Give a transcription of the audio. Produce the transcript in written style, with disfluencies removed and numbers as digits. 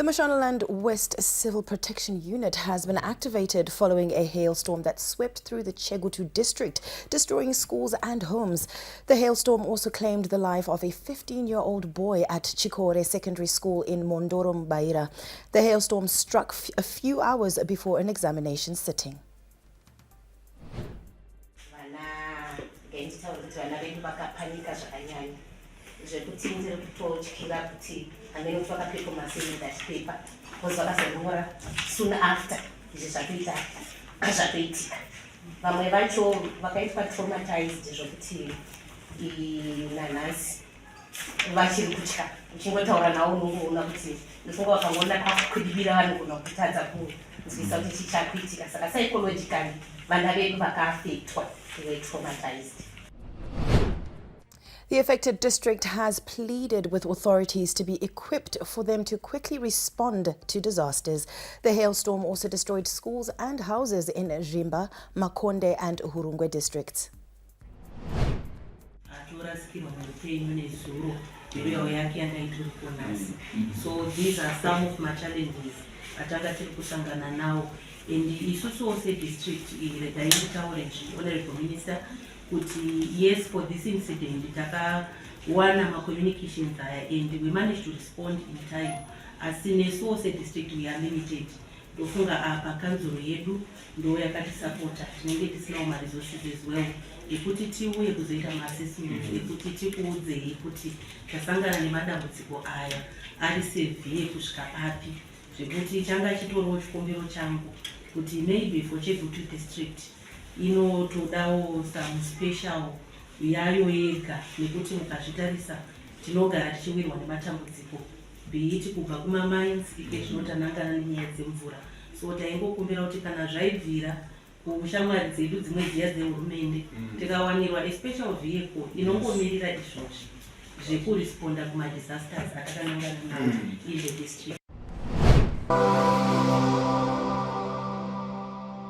The Mashonaland West Civil Protection Unit has been activated following a hailstorm that swept through the Chegutu district, destroying schools and homes. The hailstorm also claimed the life of a 15-year-old boy at Chikore Secondary School in Mondoro Mbaira. The hailstorm struck a few hours before an examination sitting. Soon after, vamwe vacho vakaitwa traumatized nanhasi vachiri kutya uchingotaura navo unoona kuti ndofunga vakangoona kwakukwidibira vanogona kutadza kunzwisa kuti chichakuitika saka psychologically vana vedu vakaafectwa were traumatized. The affected district has pleaded with authorities to be equipped for them to quickly respond to disasters. The hailstorm also destroyed schools and houses in Jimba, Makonde and Hurungwe districts. So these are some of my challenges now. In the Isusu district, the Honorable Minister, yes, for this incident, one communications and we managed to respond in time. As in a source district, we are limited. Dofunga apa kanzuru yedu ndo yakati supporta tinenge tisina ma resources as well. Ekuti tiwe kuzoita ma assessment, ekuti tikuudze ekuti tasangana nemadambudziko aya ari severe kusvika papi zvekuti changa chitoriwo chikombero changu kuti maybe for Chegutu district inotodawo some special yayo yega nekuti mukazvitarisa tinogara tichiwirwa nematambudziko beiti kubva kumamines ike zvinotanangana nenyaya dzemvura. So taingokumbira kuti kana zvaibvira kushamwari dzedu dzimwe dziya dzehurumende tikawanirwa especial vehicle inongomirira izvozvi zvekuresponda kumadisasters atakanangana nawo in the district.